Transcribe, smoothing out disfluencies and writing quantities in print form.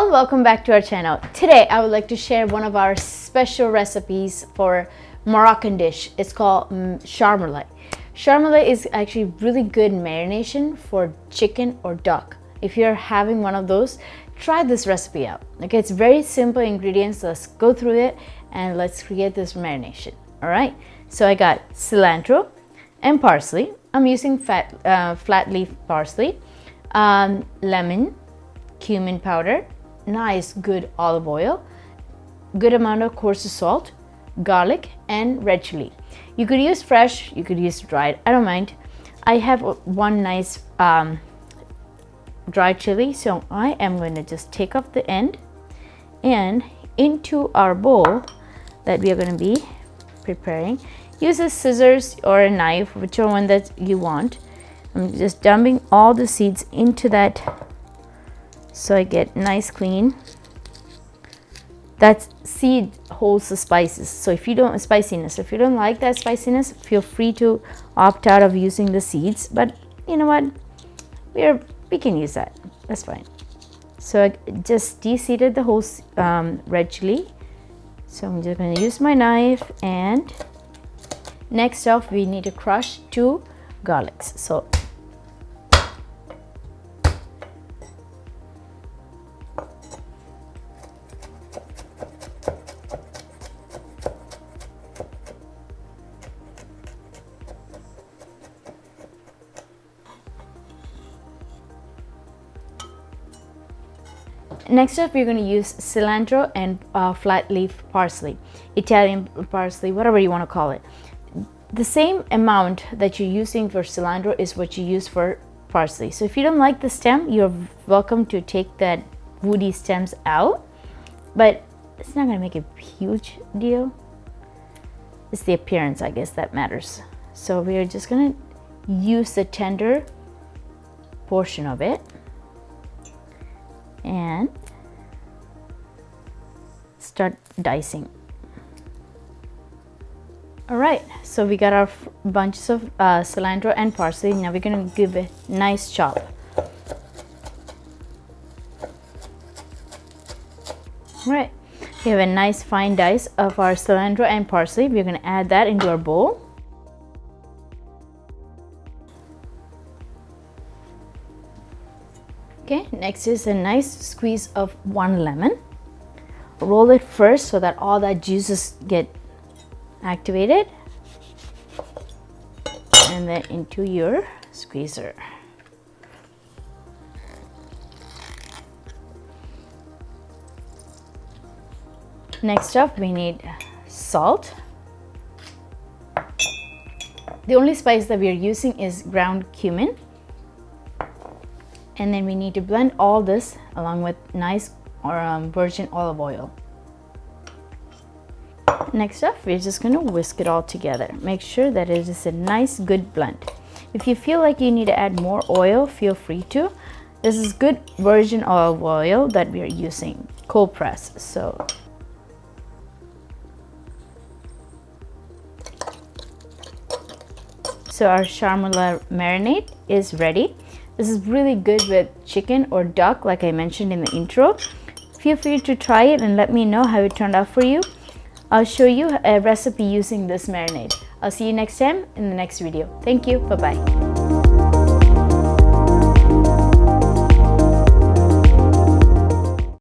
all, welcome back to our channel. Today I would like to share one of our special recipes for Moroccan dish. It's called Chermoula. Chermoula is actually really good marination for chicken or duck. If you're having one of those, try this recipe out. Okay, it's very simple ingredients. Let's go through it and let's create this marination. All right, so I got cilantro and parsley. I'm using flat leaf parsley, lemon, cumin powder, nice good olive oil, good amount of coarse salt, garlic, and red chili. You could use fresh, you could use dried, I don't mind. I have one nice dried chili, so I am going to just take off the end, and into our bowl that we are going to be preparing, use a scissors or a knife, whichever one that you want. I'm just dumping all the seeds into that so I get nice clean. That seed holds the spices, so if you don't like that spiciness, feel free to opt out of using the seeds, but you know what, we can use that, that's fine. So I just de-seeded the whole red chili, so I'm just going to use my knife. And next off, we need to crush 2 garlics. So next up, we're going to use cilantro and flat leaf parsley, Italian parsley, whatever you want to call it. The same amount that you're using for cilantro is what you use for parsley. So if you don't like the stem, you're welcome to take that woody stems out, but it's not going to make a huge deal. It's the appearance, I guess, that matters. So we're just going to use the tender portion of it and start dicing. All right, so we got our bunches of cilantro and parsley. Now we're going to give it a nice chop. All right, we have a nice fine dice of our cilantro and parsley. We're going to add that into our bowl. Okay, next is a nice squeeze of 1 lemon. Roll it first so that all that juices get activated, and then into your squeezer. Next up, we need salt. The only spice that we are using is ground cumin. And then we need to blend all this along with nice virgin olive oil. Next up, we're just going to whisk it all together. Make sure that it is a nice good blend. If you feel like you need to add more oil, feel free to. This is good virgin olive oil that we are using, cold press. So our Chermoula marinade is ready. This is really good with chicken or duck, like I mentioned in the intro. Feel free to try it and let me know how it turned out for you. I'll show you a recipe using this marinade. I'll see you next time in the next video. Thank you. Bye-bye.